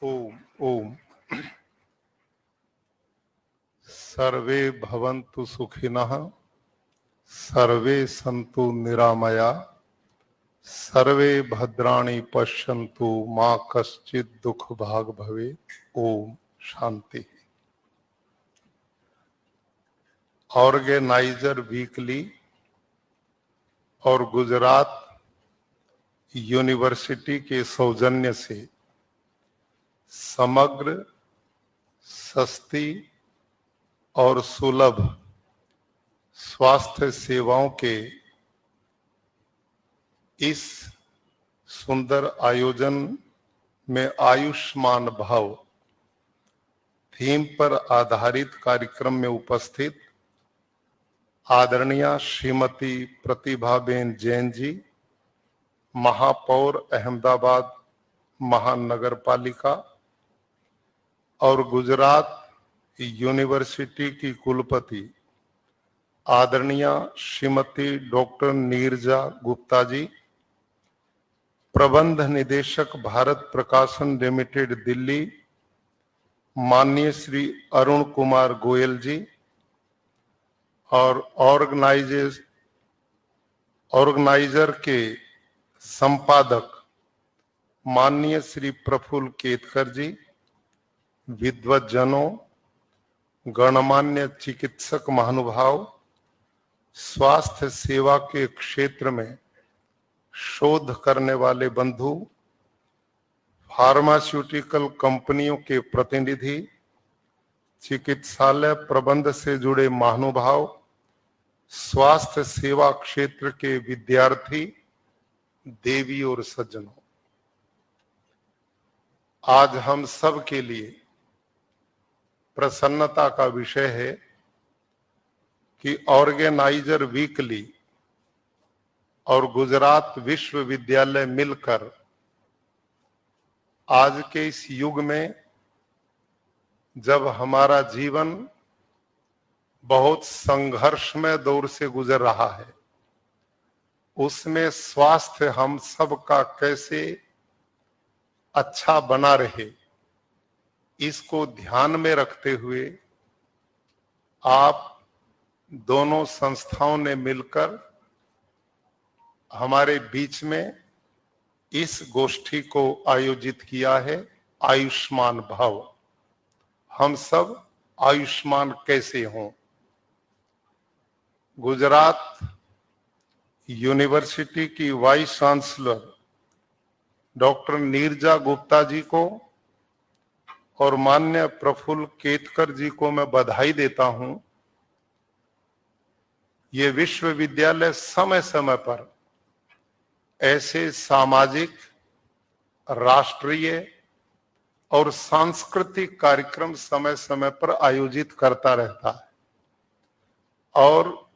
ओम ओम। सर्वे भवन्तु सुखिनः, सर्वे सन्तु निरामया, सर्वे भद्राणि पश्यन्तु मां कश्चित् दुख भाग भवेत्। ओम शांति। ऑर्गेनाइजर वीकली और गुजरात यूनिवर्सिटी के सौजन्य से समग्र, सस्ती और सुलभ स्वास्थ्य सेवाओं के इस सुंदर आयोजन में आयुष्मान भव थीम पर आधारित कार्यक्रम में उपस्थित आदरणीय श्रीमती प्रतिभाबेन जैन जी, महापौर अहमदाबाद महानगर पालिका और गुजरात यूनिवर्सिटी की कुलपति आदरणीय श्रीमती डॉक्टर नीरजा गुप्ता जी, प्रबंध निदेशक भारत प्रकाशन लिमिटेड दिल्ली माननीय श्री अरुण कुमार गोयल जी और ऑर्गेनाइजर के संपादक माननीय श्री प्रफुल्ल केतकर जी, विद्वज्जनों, गणमान्य चिकित्सक महानुभाव, स्वास्थ्य सेवा के क्षेत्र में शोध करने वाले बंधु, फार्मास्यूटिकल कंपनियों के प्रतिनिधि, चिकित्सालय प्रबंध से जुड़े महानुभाव, स्वास्थ्य सेवा क्षेत्र के विद्यार्थी, देवी और सज्जनों, आज हम सब के लिए प्रसन्नता का विषय है कि ऑर्गेनाइजर वीकली और गुजरात विश्वविद्यालय मिलकर आज के इस युग में जब हमारा जीवन बहुत संघर्षमय दौर से गुजर रहा है, उसमें स्वास्थ्य हम सबका कैसे अच्छा बना रहे, इसको ध्यान में रखते हुए आप दोनों संस्थाओं ने मिलकर हमारे बीच में इस गोष्ठी को आयोजित किया है। आयुष्मान भव, हम सब आयुष्मान कैसे हों। गुजरात यूनिवर्सिटी की vice chancellor doctor Neeraja Gupta ji को और माननीय प्रफुल्ल केतकर जी को मैं बधाई देता हूं। ये विश्वविद्यालय समय समय पर ऐसे सामाजिक, राष्ट्रीय और सांस्कृतिक कार्यक्रम समय समय पर आयोजित करता रहता है और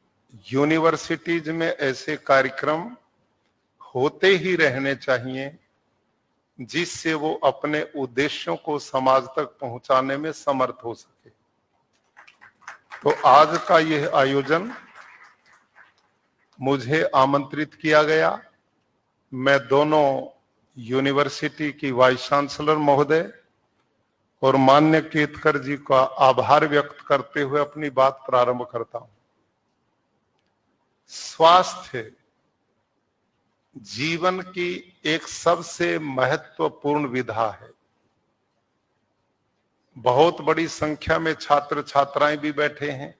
यूनिवर्सिटीज में ऐसे कार्यक्रम होते ही रहने चाहिए जिससे वो अपने उद्देश्यों को समाज तक पहुंचाने में समर्थ हो सके। तो आज का यह आयोजन मुझे आमंत्रित किया गया। मैं दोनों यूनिवर्सिटी की वाइस चांसलर महोदय और माननीय केतकर जी का आभार व्यक्त करते हुए अपनी बात प्रारंभ करता हूं। स्वास्थ्य जीवन की एक सबसे महत्वपूर्ण विधा है। बहुत बड़ी संख्या में छात्र छात्राएं भी बैठे हैं,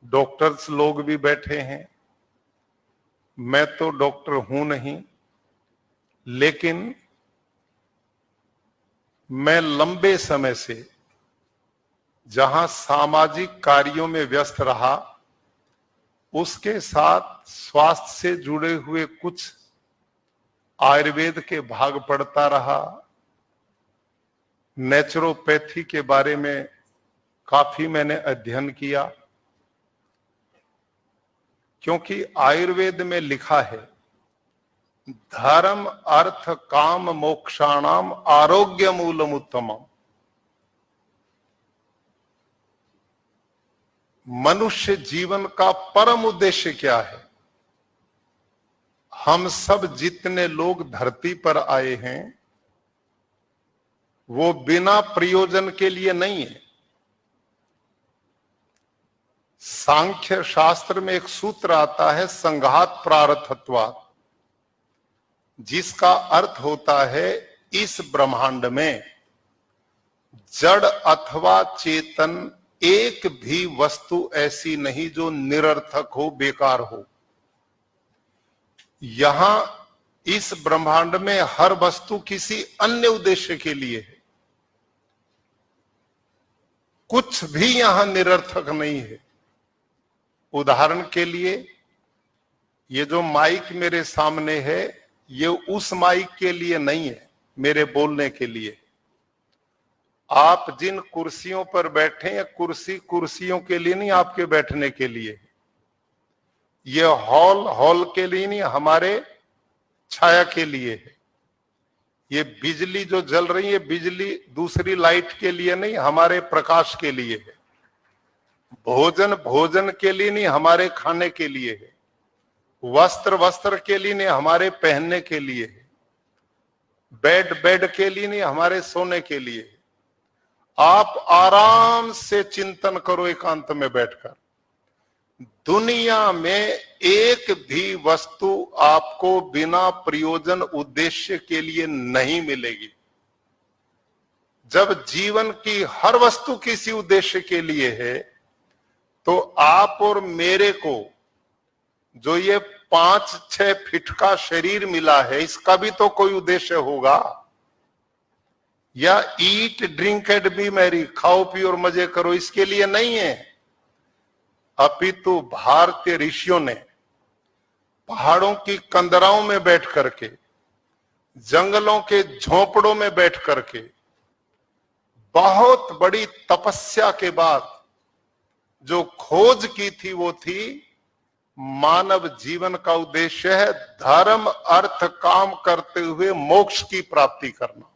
डॉक्टर्स लोग भी बैठे हैं। मैं तो डॉक्टर हूं नहीं, लेकिन मैं लंबे समय से जहां सामाजिक कार्यों में व्यस्त रहा, उसके साथ स्वास्थ्य से जुड़े हुए कुछ आयुर्वेद के भाग पढ़ता रहा। नेचुरोपैथी के बारे में काफी मैंने अध्ययन किया, क्योंकि आयुर्वेद में लिखा है धर्म अर्थ काम मोक्षाणाम आरोग्य मूलम उत्तमम। मनुष्य जीवन का परम उद्देश्य क्या है? हम सब जितने लोग धरती पर आए हैं, वो बिना प्रयोजन के लिए नहीं है। सांख्य शास्त्र में एक सूत्र आता है संघात प्रारब्धत्वात्, जिसका अर्थ होता है इस ब्रह्मांड में जड़ अथवा चेतन एक भी वस्तु ऐसी नहीं जो निरर्थक हो, बेकार हो। यहां इस ब्रह्मांड में हर वस्तु किसी अन्य उद्देश्य के लिए है, कुछ भी यहां निरर्थक नहीं है। उदाहरण के लिए ये जो माइक मेरे सामने है, ये उस माइक के लिए नहीं है, मेरे बोलने के लिए। आप जिन कुर्सियों पर बैठे हैं, कुर्सी कुर्सियों के लिए नहीं, आपके बैठने के लिए। ये हॉल के लिए नहीं, हमारे छाया के लिए है। ये बिजली जो जल रही है, बिजली दूसरी लाइट के लिए नहीं, हमारे प्रकाश के लिए है। भोजन के लिए नहीं, हमारे खाने के लिए है। वस्त्र के लिए नहीं, हमारे पहनने के लिए है। बेड के लिए नहीं, हमारे सोने के लिए है। आप आराम से चिंतन करो एकांत में बैठकर, दुनिया में एक भी वस्तु आपको बिना प्रयोजन उद्देश्य के लिए नहीं मिलेगी। जब जीवन की हर वस्तु किसी उद्देश्य के लिए है, तो आप और मेरे को जो ये 5-6 फीट का शरीर मिला है, इसका भी तो कोई उद्देश्य होगा। या eat drink and B Mary, खाओ पियो और मजे करो, इसके लिए नहीं है। अपितु भारतीय ऋषियों ने पहाड़ों की कंदराओं में बैठ करके, जंगलों के झोपड़ों में बैठ करके, बहुत बड़ी तपस्या के बाद जो खोज की थी, वो थी मानव जीवन का उद्देश्य है धर्म अर्थ काम करते हुए मोक्ष की प्राप्ति करना।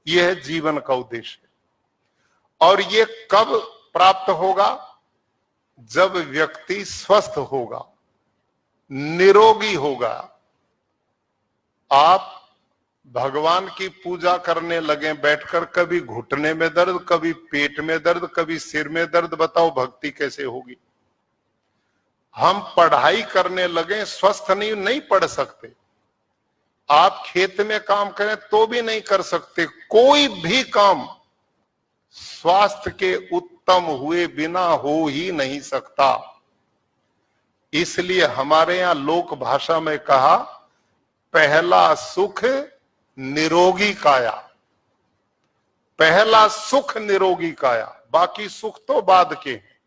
यह है जीवन का उद्देश्य। और ये कब प्राप्त होगा? जब व्यक्ति स्वस्थ होगा, निरोगी होगा। आप भगवान की पूजा करने लगे बैठकर, कभी घुटने में दर्द, कभी पेट में दर्द, कभी सिर में दर्द, बताओ भक्ति कैसे होगी? हम पढ़ाई करने लगे, स्वस्थ नहीं पढ़ सकते। आप खेत में काम करें तो भी नहीं कर सकते। कोई भी काम स्वास्थ्य के उत्तम हुए बिना हो ही नहीं सकता। इसलिए हमारे यहां लोक भाषा में कहा, पहला सुख निरोगी काया। पहला सुख निरोगी काया, बाकी सुख तो बाद के हैं।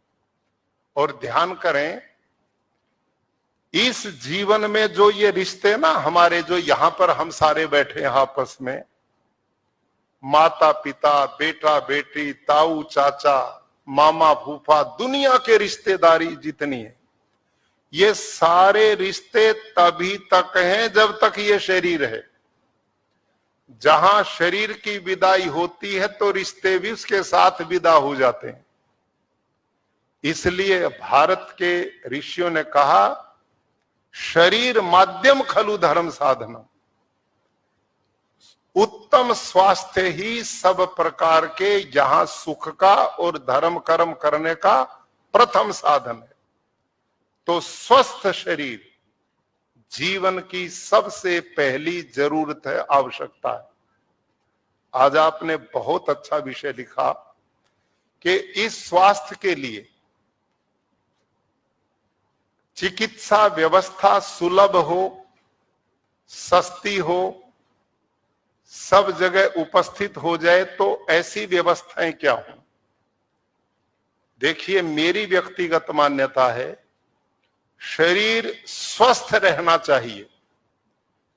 और ध्यान करें, इस जीवन में जो ये रिश्ते ना हमारे, जो यहां पर हम सारे बैठे हैं आपस में, माता पिता, बेटा बेटी, ताऊ चाचा, मामा फूफा, दुनिया के रिश्तेदारी जितनी है, ये सारे रिश्ते तभी तक हैं जब तक ये शरीर है। जहां शरीर की विदाई होती है तो रिश्ते भी उसके साथ विदा हो जाते हैं। इसलिए भारत के ऋषियों ने कहा, शरीर माध्यम खलु धर्म साधनम। उत्तम स्वास्थ्य ही सब प्रकार के यहां सुख का और धर्म कर्म करने का प्रथम साधन है। तो स्वस्थ शरीर जीवन की सबसे पहली जरूरत है, आवश्यकता है। आज आपने बहुत अच्छा विषय लिखा कि इस स्वास्थ्य के लिए चिकित्सा व्यवस्था सुलभ हो, सस्ती हो, सब जगह उपस्थित हो जाए, तो ऐसी व्यवस्थाएं क्या हो? देखिए, मेरी व्यक्तिगत मान्यता है, शरीर स्वस्थ रहना चाहिए,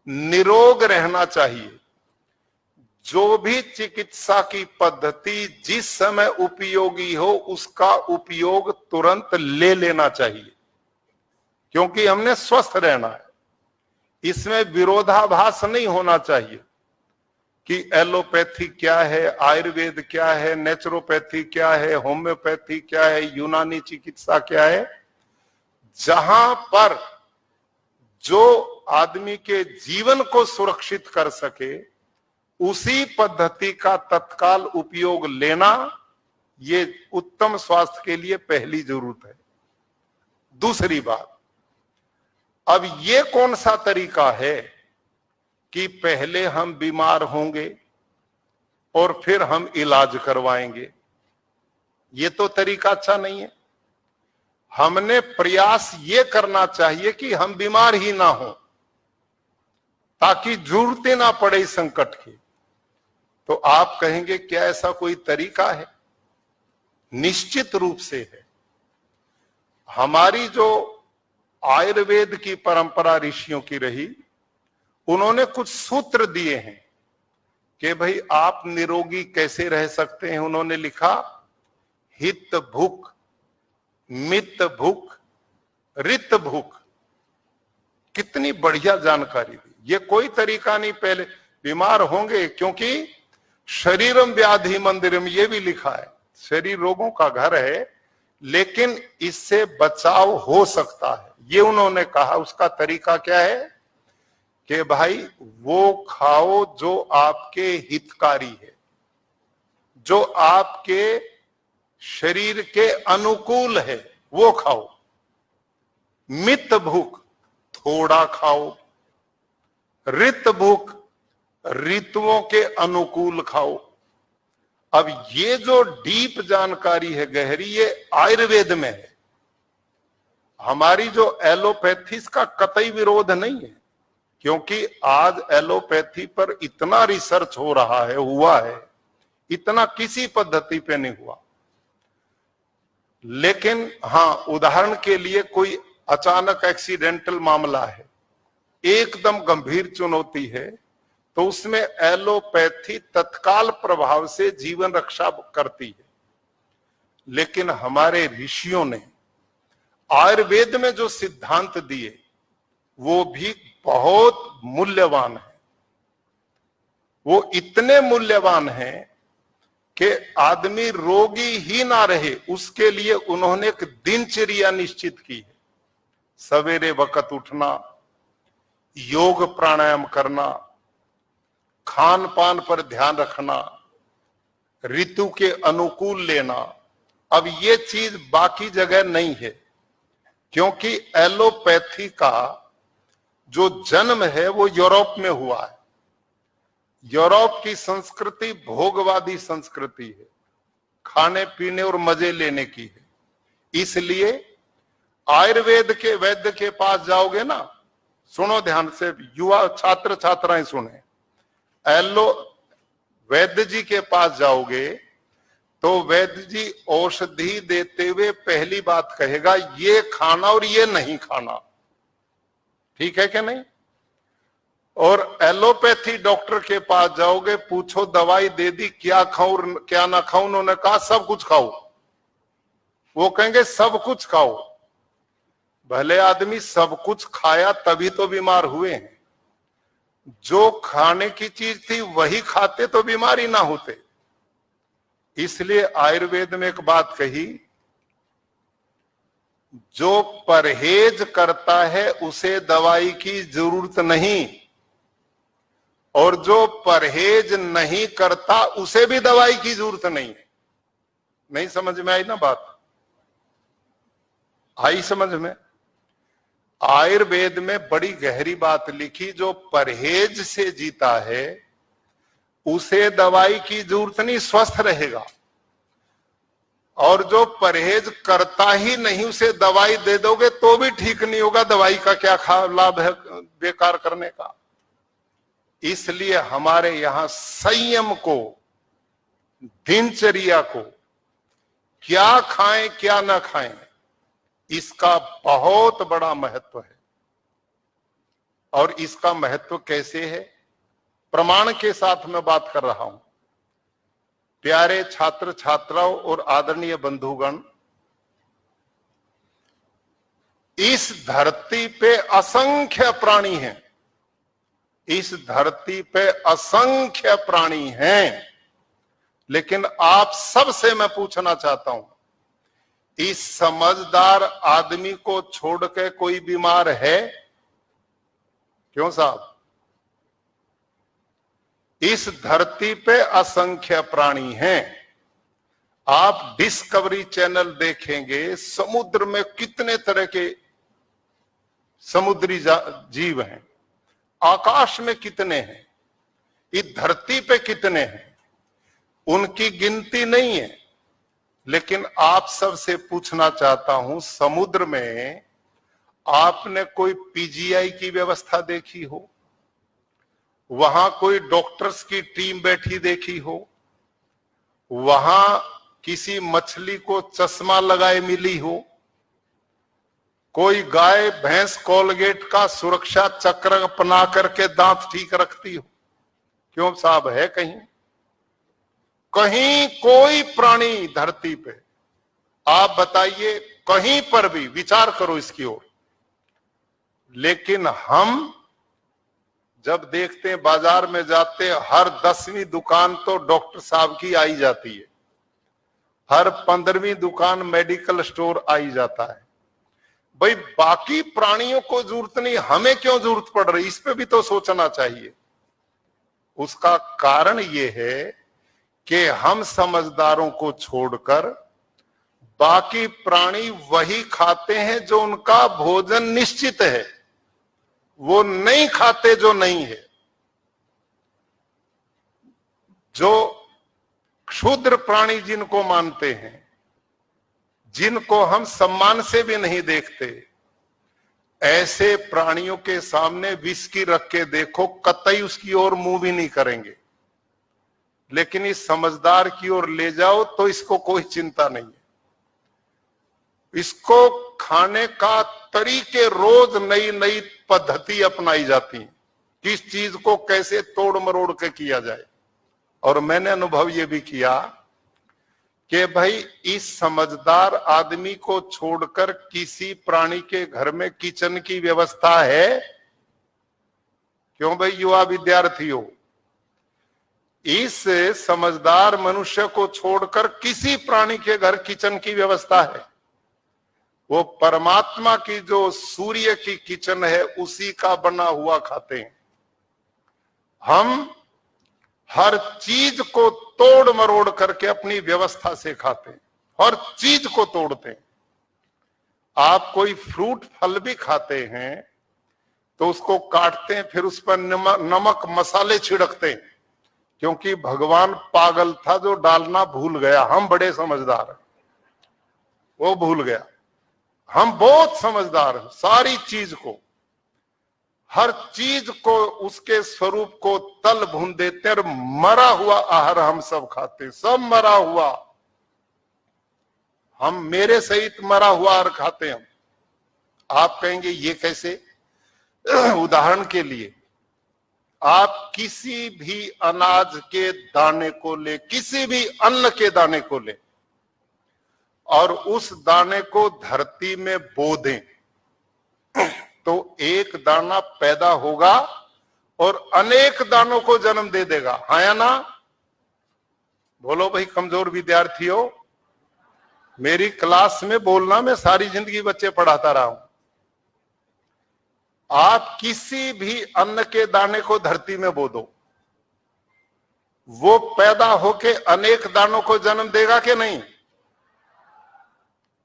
निरोग रहना चाहिए। जो भी चिकित्सा की पद्धति जिस समय उपयोगी हो, उसका उपयोग तुरंत ले लेना चाहिए, क्योंकि हमने स्वस्थ रहना है। इसमें विरोधाभास नहीं होना चाहिए कि एलोपैथी क्या है, आयुर्वेद क्या है, नेचुरोपैथी क्या है, होम्योपैथी क्या है, यूनानी चिकित्सा क्या है। जहां पर जो आदमी के जीवन को सुरक्षित कर सके, उसी पद्धति का तत्काल उपयोग लेना, ये उत्तम स्वास्थ्य के लिए पहली जरूरत है। दूसरी बात, अब ये कौन सा तरीका है कि पहले हम बीमार होंगे और फिर हम इलाज करवाएंगे? ये तो तरीका अच्छा नहीं है। हमने प्रयास ये करना चाहिए कि हम बीमार ही ना हो, ताकि जरूरत ना पड़े इस संकट की। तो आप कहेंगे क्या ऐसा कोई तरीका है? निश्चित रूप से है। हमारी जो आयुर्वेद की परंपरा ऋषियों की रही, उन्होंने कुछ सूत्र दिए हैं कि भाई आप निरोगी कैसे रह सकते हैं। उन्होंने लिखा, हित भूख, मित भूख, रित भूख। कितनी बढ़िया जानकारी दी। ये कोई तरीका नहीं, पहले बीमार होंगे, क्योंकि शरीरम व्याधि मंदिरम, ये भी लिखा है, शरीर रोगों का घर है, लेकिन इससे बचाव हो सकता है, ये उन्होंने कहा। उसका तरीका क्या है कि भाई वो खाओ जो आपके हितकारी है, जो आपके शरीर के अनुकूल है, वो खाओ। मित भूख, थोड़ा खाओ। ऋत भूख, ऋतुओं के अनुकूल खाओ। अब ये जो डीप जानकारी है, गहरी, ये आयुर्वेद में है। हमारी जो एलोपैथी, इसका कतई विरोध नहीं है, क्योंकि आज एलोपैथी पर इतना रिसर्च हो रहा है, हुआ है, इतना किसी पद्धति पे नहीं हुआ। लेकिन हाँ, उदाहरण के लिए कोई अचानक एक्सीडेंटल मामला है, एकदम गंभीर चुनौती है, तो उसमें एलोपैथी तत्काल प्रभाव से जीवन रक्षा करती है। लेकिन हमारे ऋषियों ने आयुर्वेद में जो सिद्धांत दिए, वो भी बहुत मूल्यवान है। वो इतने मूल्यवान हैं कि आदमी रोगी ही ना रहे, उसके लिए उन्होंने एक दिनचर्या निश्चित की है। सवेरे वक्त उठना, योग प्राणायाम करना, खान पान पर ध्यान रखना, ऋतु के अनुकूल लेना। अब ये चीज बाकी जगह नहीं है, क्योंकि एलोपैथी का जो जन्म है वो यूरोप में हुआ है। यूरोप की संस्कृति भोगवादी संस्कृति है, खाने पीने और मजे लेने की है। इसलिए आयुर्वेद के वैद्य के पास जाओगे ना, सुनो ध्यान से, युवा छात्र छात्राएं सुने, वैद्य जी के पास जाओगे तो वैद्य जी औषधि देते हुए पहली बात कहेगा, ये खाना और ये नहीं खाना। ठीक है कि नहीं? और एलोपैथी डॉक्टर के पास जाओगे, पूछो दवाई दे दी, क्या खाऊं क्या ना खाऊं, उन्होंने कहा सब कुछ खाओ। वो कहेंगे सब कुछ खाओ। भले आदमी सब कुछ खाया तभी तो बीमार हुए हैं। जो खाने की चीज थी वही खाते तो बीमार ही ना होते। इसलिए आयुर्वेद में एक बात कही, जो परहेज करता है उसे दवाई की जरूरत नहीं, और जो परहेज नहीं करता उसे भी दवाई की जरूरत नहीं है। नहीं समझ में आई ना बात? आई समझ में? आयुर्वेद में बड़ी गहरी बात लिखी, जो परहेज से जीता है उसे दवाई की जरूरत नहीं, स्वस्थ रहेगा। और जो परहेज करता ही नहीं, उसे दवाई दे दोगे तो भी ठीक नहीं होगा। दवाई का क्या लाभ है बेकार करने का? इसलिए हमारे यहां संयम को, दिनचर्या को, क्या खाएं क्या ना खाएं, इसका बहुत बड़ा महत्व है। और इसका महत्व कैसे है, प्रमाण के साथ मैं बात कर रहा हूं। प्यारे छात्र छात्राओं और आदरणीय बंधुगण, इस धरती पे असंख्य प्राणी हैं, इस धरती पे असंख्य प्राणी हैं, लेकिन आप सबसे मैं पूछना चाहता हूं, इस समझदार आदमी को छोड़ के कोई बीमार है? क्यों साहब? इस धरती पे असंख्य प्राणी हैं। आप डिस्कवरी चैनल देखेंगे, समुद्र में कितने तरह के समुद्री जीव हैं, आकाश में कितने हैं, इस धरती पे कितने हैं, उनकी गिनती नहीं है। लेकिन आप सबसे पूछना चाहता हूं, समुद्र में आपने कोई पीजीआई की व्यवस्था देखी हो? वहां कोई डॉक्टर्स की टीम बैठी देखी हो? वहां किसी मछली को चश्मा लगाए मिली हो? कोई गाय भैंस कोलगेट का सुरक्षा चक्र अपना करके दांत ठीक रखती हो? क्यों साहब, है कहीं? कहीं कोई प्राणी धरती पे, आप बताइए, कहीं पर भी विचार करो इसकी ओर। लेकिन हम जब देखते हैं, बाजार में जाते हैं, हर 10वीं दुकान तो डॉक्टर साहब की आई जाती है, हर 15वीं दुकान मेडिकल स्टोर आई जाता है। भाई बाकी प्राणियों को जरूरत नहीं, हमें क्यों जरूरत पड़ रही? इस पे भी तो सोचना चाहिए। उसका कारण ये है कि हम समझदारों को छोड़कर बाकी प्राणी वही खाते हैं जो उनका भोजन निश्चित है, वो नहीं खाते जो नहीं है। जो क्षुद्र प्राणी जिनको मानते हैं, जिनको हम सम्मान से भी नहीं देखते, ऐसे प्राणियों के सामने विस्की रख के देखो, कतई उसकी ओर मुंह भी नहीं करेंगे। लेकिन इस समझदार की ओर ले जाओ तो इसको कोई चिंता नहीं है। इसको खाने का तरीके रोज नई नई पद्धति अपनाई जाती है, किस चीज को कैसे तोड़ मरोड़ के किया जाए। और मैंने अनुभव ये भी किया कि भाई इस समझदार आदमी को छोड़कर किसी प्राणी के घर में किचन की व्यवस्था है? क्यों भाई युवा विद्यार्थियों, इस समझदार मनुष्य को छोड़कर किसी प्राणी के घर किचन की व्यवस्था है? वो परमात्मा की जो सूर्य की किचन है उसी का बना हुआ खाते हैं। हम हर चीज को तोड़ मरोड़ करके अपनी व्यवस्था से खाते हैं, हर चीज को तोड़ते हैं। आप कोई फ्रूट फल भी खाते हैं तो उसको काटते हैं, फिर उस पर नमक मसाले छिड़कते हैं, क्योंकि भगवान पागल था जो डालना भूल गया। हम बड़े समझदार हैं, वो भूल गया। हम बहुत समझदार हैं, सारी चीज को, हर चीज को, उसके स्वरूप को तल भून देते हैं। और मरा हुआ आहार हम सब खाते हैं, सब मरा हुआ, हम मेरे सहित मरा हुआ आहार खाते हैं। आप कहेंगे ये कैसे? उदाहरण के लिए आप किसी भी अनाज के दाने को ले, किसी भी अन्न के दाने को ले और उस दाने को धरती में बो दें तो एक दाना पैदा होगा और अनेक दानों को जन्म दे देगा, हाँ या ना? बोलो भाई कमजोर विद्यार्थियों, मेरी क्लास में बोलना, मैं सारी जिंदगी बच्चे पढ़ाता रहा हूं। आप किसी भी अन्न के दाने को धरती में बो दो, वो पैदा होके अनेक दानों को जन्म देगा कि नहीं?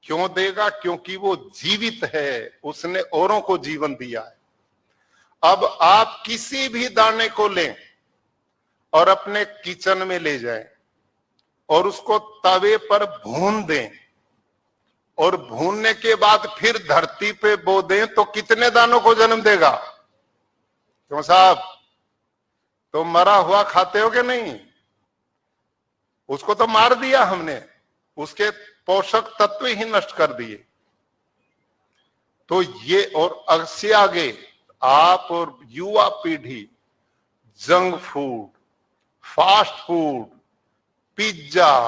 क्यों देगा? क्योंकि वो जीवित है, उसने औरों को जीवन दिया है। अब आप किसी भी दाने को लें और अपने किचन में ले जाएं और उसको तवे पर भून दें और भूनने के बाद फिर धरती पे बो दें तो कितने दानों को जन्म देगा? क्यों साहब, तो मरा हुआ खाते हो कि नहीं? उसको तो मार दिया हमने, उसके पोषक तत्व ही नष्ट कर दिए। तो ये, और अगसे आगे आप और युवा पीढ़ी junk food, fast food, pizza,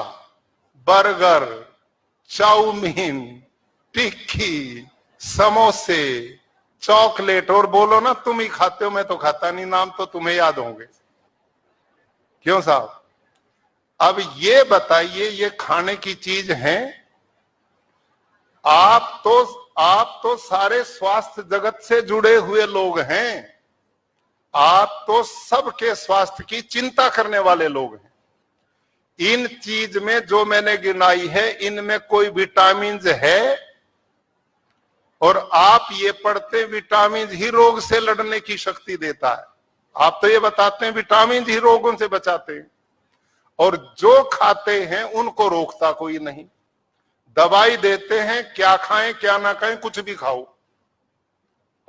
burger, chow mein, tikki, समोसे, चॉकलेट, और बोलो ना तुम ही खाते हो, मैं तो खाता नहीं, नाम तो तुम्हें याद होंगे। क्यों साहब? अब ये बताइए, ये खाने की चीज है? आप तो सारे स्वास्थ्य जगत से जुड़े हुए लोग हैं, आप तो सबके स्वास्थ्य की चिंता करने वाले लोग हैं। इन चीज में जो मैंने गिनाई है, इनमें कोई विटामिन है? और आप ये पढ़ते विटामिन ही रोग से लड़ने की शक्ति देता है। आप तो ये बताते हैं विटामिन ही रोगों से बचाते हैं, और जो खाते हैं उनको रोकता कोई नहीं। दवाई देते हैं, क्या खाएं क्या ना खाएं, कुछ भी खाओ।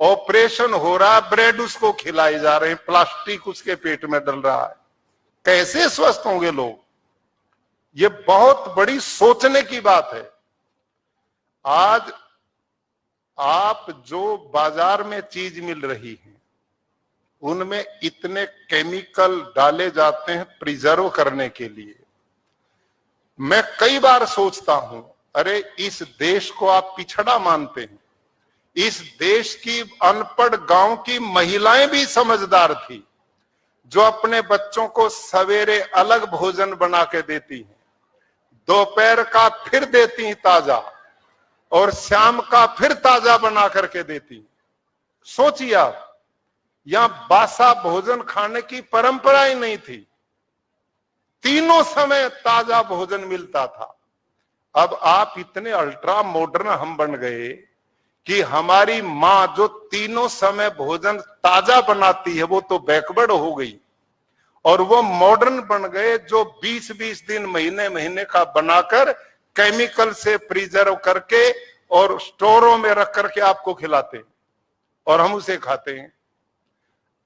ऑपरेशन हो रहा, ब्रेड उसको खिलाए जा रहे हैं, प्लास्टिक उसके पेट में डल रहा है। कैसे स्वस्थ होंगे लोग? ये बहुत बड़ी सोचने की बात है। आज आप जो बाजार में चीज मिल रही है, उनमें इतने केमिकल डाले जाते हैं प्रिजर्व करने के लिए। मैं कई बार सोचता हूं, अरे इस देश को आप पिछड़ा मानते हैं। इस देश की अनपढ़ गांव की महिलाएं भी समझदार थी, जो अपने बच्चों को सवेरे अलग भोजन बना के देती हैं, दोपहर का फिर देती हैं ताजा, और शाम का फिर ताजा बना करके देती। सोचिए आप, यहां बासा भोजन खाने की परंपरा ही नहीं थी, तीनों समय ताजा भोजन मिलता था। अब आप इतने अल्ट्रा मॉडर्न हम बन गए कि हमारी मां जो तीनों समय भोजन ताजा बनाती है, वो तो बैकवर्ड हो गई, और वो मॉडर्न बन गए जो 20-20 दिन महीने महीने का बनाकर केमिकल से प्रिजर्व करके और स्टोरों में रख करके आपको खिलाते हैं, और हम उसे खाते हैं।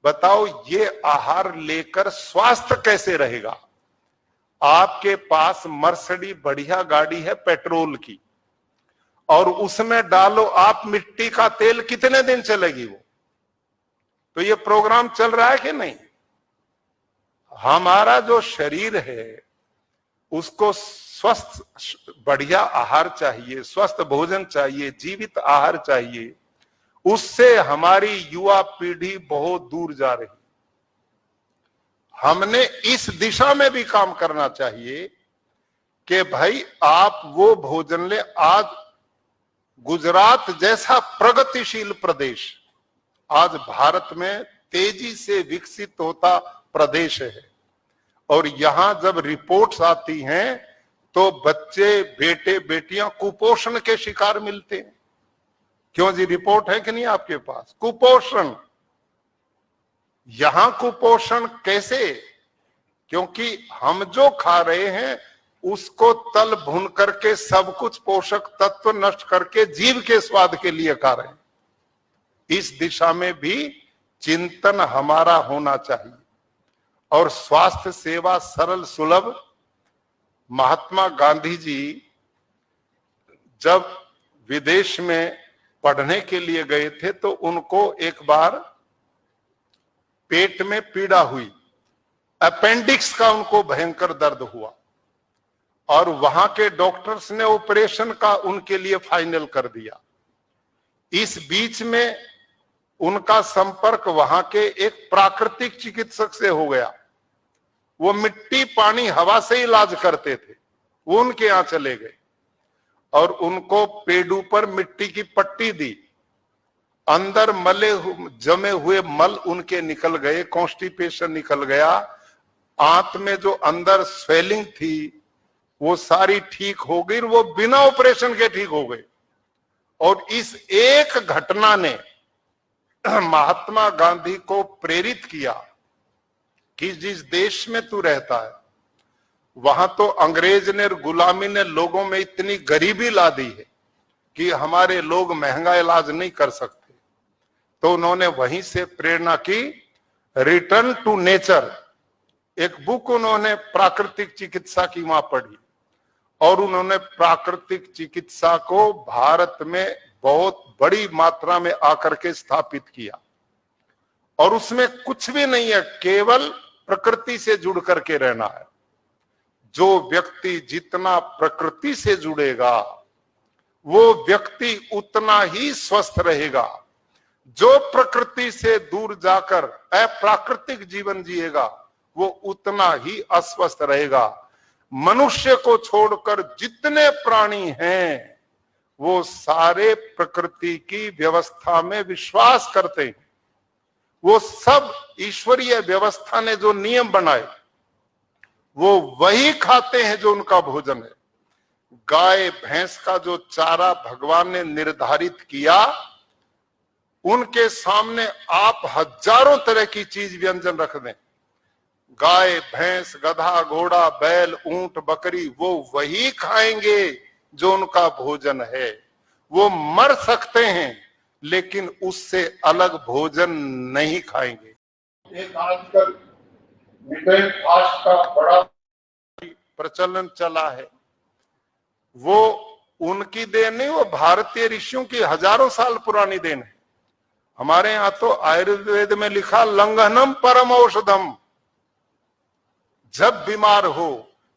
बताओ, ये आहार लेकर स्वास्थ्य कैसे रहेगा? आपके पास मर्सिडीज बढ़िया गाड़ी है पेट्रोल की, और उसमें डालो आप मिट्टी का तेल, कितने दिन चलेगी वो? तो ये प्रोग्राम चल रहा है कि नहीं? हमारा जो शरीर है उसको स्वस्थ बढ़िया आहार चाहिए, स्वस्थ भोजन चाहिए, जीवित आहार चाहिए। उससे हमारी युवा पीढ़ी बहुत दूर जा रही। हमने इस दिशा में भी काम करना चाहिए कि भाई आप वो भोजन ले। आज गुजरात जैसा प्रगतिशील प्रदेश आज भारत में तेजी से विकसित होता प्रदेश है, और यहां जब रिपोर्ट्स आती हैं तो बच्चे बेटे बेटियां कुपोषण के शिकार मिलते हैं। क्यों जी, रिपोर्ट है कि नहीं आपके पास? कुपोषण, यहां कुपोषण कैसे? क्योंकि हम जो खा रहे हैं उसको तल भून करके सब कुछ पोषक तत्व नष्ट करके जीव के स्वाद के लिए खा रहे हैं। इस दिशा में भी चिंतन हमारा होना चाहिए। और स्वास्थ्य सेवा सरल सुलभ, महात्मा गांधी जी जब विदेश में पढ़ने के लिए गए थे तो उनको एक बार पेट में पीड़ा हुई, अपेंडिक्स का उनको भयंकर दर्द हुआ, और वहां के डॉक्टर्स ने ऑपरेशन का उनके लिए फाइनल कर दिया। इस बीच में उनका संपर्क वहां के एक प्राकृतिक चिकित्सक से हो गया। वो मिट्टी पानी हवा से इलाज करते थे, वो उनके यहां चले गए और उनको पेड़ू पर मिट्टी की पट्टी दी। अंदर जमे हुए मल उनके निकल गए, कॉन्स्टिपेशन निकल गया, आंत में जो अंदर स्वेलिंग थी वो सारी ठीक हो गई, वो बिना ऑपरेशन के ठीक हो गए। और इस एक घटना ने महात्मा गांधी को प्रेरित किया कि जिस देश में तू रहता है वहां तो अंग्रेज ने, गुलामी ने लोगों में इतनी गरीबी ला दी है कि हमारे लोग महंगा इलाज नहीं कर सकते। तो उन्होंने वहीं से प्रेरणा की, रिटर्न टू नेचर, एक बुक उन्होंने प्राकृतिक चिकित्सा की वहां पढ़ी, और उन्होंने प्राकृतिक चिकित्सा को भारत में बहुत बड़ी मात्रा में आकर के स्थापित किया। और उसमें कुछ भी नहीं है, केवल प्रकृति से जुड़ करके रहना है। जो व्यक्ति जितना प्रकृति से जुड़ेगा वो व्यक्ति उतना ही स्वस्थ रहेगा। जो प्रकृति से दूर जाकर अप्राकृतिक जीवन जिएगा वो उतना ही अस्वस्थ रहेगा। मनुष्य को छोड़कर जितने प्राणी हैं वो सारे प्रकृति की व्यवस्था में विश्वास करते हैं। वो सब ईश्वरीय व्यवस्था ने जो नियम बनाए वो वही खाते हैं जो उनका भोजन है। गाय भैंस का जो चारा भगवान ने निर्धारित किया, उनके सामने आप हजारों तरह की चीज व्यंजन रख दें, गाय भैंस गधा घोड़ा बैल ऊंट बकरी, वो वही खाएंगे जो उनका भोजन है। वो मर सकते हैं लेकिन उससे अलग भोजन नहीं खाएंगे। एक आजकल मिड फास्ट का बड़ा प्रचलन चला है, वो उनकी देन नहीं, वो भारतीय ऋषियों की हजारों साल पुरानी देन है। हमारे यहां तो आयुर्वेद में लिखा लंघनम परम औषधम, जब बीमार हो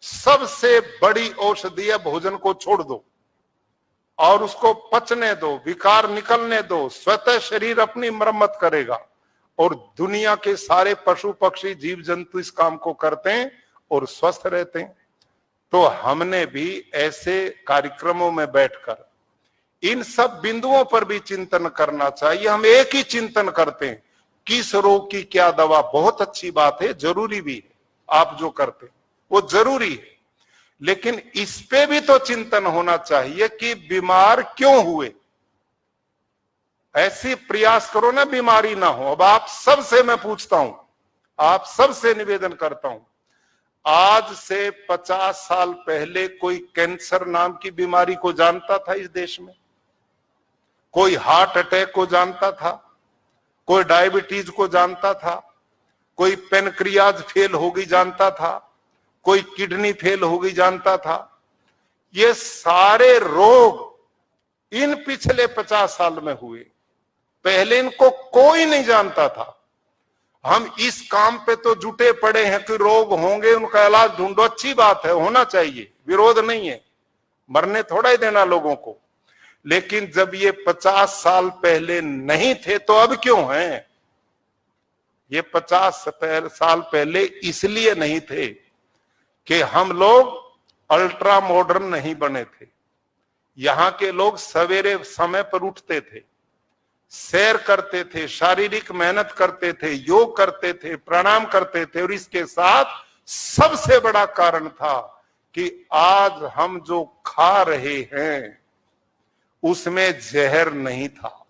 सबसे बड़ी औषधि है भोजन को छोड़ दो और उसको पचने दो, विकार निकलने दो, स्वतः शरीर अपनी मरम्मत करेगा। और दुनिया के सारे पशु पक्षी जीव जंतु इस काम को करते हैं और स्वस्थ रहते हैं। तो हमने भी ऐसे कार्यक्रमों में बैठकर इन सब बिंदुओं पर भी चिंतन करना चाहिए। हम एक ही चिंतन करते हैं, किस रोग की क्या दवा, बहुत अच्छी बात है, जरूरी भी है, आप जो करते हैं वो जरूरी है, लेकिन इस पे भी तो चिंतन होना चाहिए कि बीमार क्यों हुए। ऐसी प्रयास करो ना बीमारी ना हो। अब आप सबसे मैं पूछता हूं, आप सबसे निवेदन करता हूं, आज से 50 साल पहले कोई कैंसर नाम की बीमारी को जानता था इस देश में? कोई हार्ट अटैक को जानता था? कोई डायबिटीज को जानता था? कोई पेनक्रियाज फेल हो गई जानता था? कोई किडनी फेल हो गई जानता था? ये सारे रोग इन पिछले 50 साल में हुए, पहले इनको कोई नहीं जानता था। हम इस काम पे तो जुटे पड़े हैं कि रोग होंगे उनका इलाज ढूंढो, अच्छी बात है, होना चाहिए, विरोध नहीं है, मरने थोड़ा ही देना लोगों को। लेकिन जब ये 50 साल पहले नहीं थे तो अब क्यों हैं? ये 50 साल पहले इसलिए नहीं थे कि हम लोग अल्ट्रा मॉडर्न नहीं बने थे। यहां के लोग सवेरे समय पर उठते थे, सैर करते थे, शारीरिक मेहनत करते थे, योग करते थे, प्राणायाम करते थे। और इसके साथ सबसे बड़ा कारण था कि आज हम जो खा रहे हैं उसमें जहर नहीं था,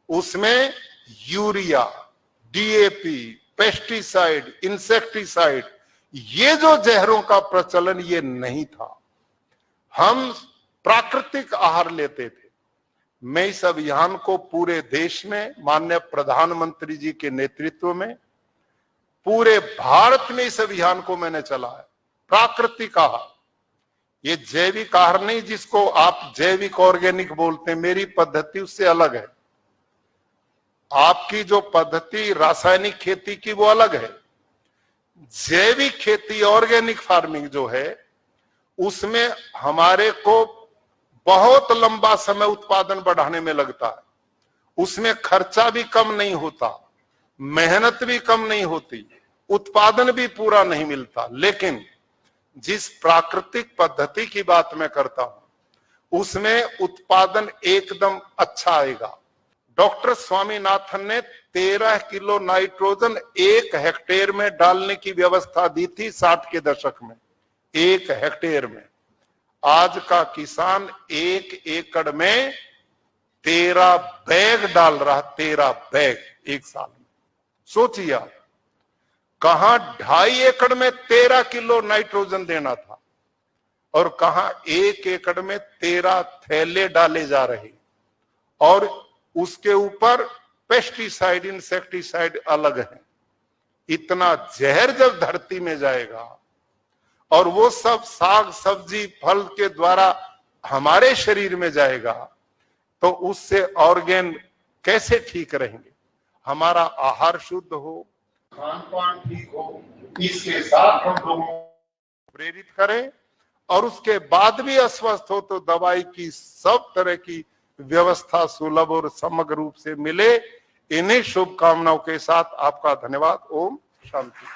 उसमें यूरिया, डीएपी, पेस्टिसाइड, इंसेक्टिसाइड, ये जो जहरों का प्रचलन ये नहीं था। हम प्राकृतिक आहार लेते थे। मैं इस अभियान को पूरे देश में माननीय प्रधानमंत्री जी के नेतृत्व में पूरे भारत में इस अभियान को मैंने चलाया। प्राकृतिक आहार, ये जैविक आहार नहीं जिसको आप जैविक ऑर्गेनिक बोलते हैं, मेरी पद्धति उससे अलग है। आपकी जो पद्धति रासायनिक खेती की वो अलग है। जैविक खेती ऑर्गेनिक फार्मिंग जो है उसमें हमारे को बहुत लंबा समय उत्पादन बढ़ाने में लगता है, उसमें खर्चा भी कम नहीं होता, मेहनत भी कम नहीं होती, उत्पादन भी पूरा नहीं मिलता। लेकिन जिस प्राकृतिक पद्धति की बात मैं करता हूं उसमें उत्पादन एकदम अच्छा आएगा। डॉक्टर स्वामीनाथन ने 13 किलो नाइट्रोजन 1 हेक्टेयर में डालने की व्यवस्था दी थी 60 के दशक में, 1 हेक्टेयर में। आज का किसान 1 एकड़ में 13 बैग डाल रहा, 13 बैग एक साल में। सोचिए आप, कहां 2.5 एकड़ में 13 किलो नाइट्रोजन देना था और कहां 1 एकड़ में 13 थैले डाले जा रहे, और उसके ऊपर पेस्टिसाइड इंसेक्टिसाइड अलग है। इतना जहर जब धरती में जाएगा और वो सब साग सब्जी फल के द्वारा हमारे शरीर में जाएगा तो उससे ऑर्गेन कैसे ठीक रहेंगे? हमारा आहार शुद्ध हो, खान पान ठीक हो, इसके साथ हम लोगों को प्रेरित करें और उसके बाद भी अस्वस्थ हो तो दवाई की सब तरह की व्यवस्था सुलभ और समग्र रूप से मिले। इन्हीं शुभकामनाओं के साथ आपका धन्यवाद। ओम शांति।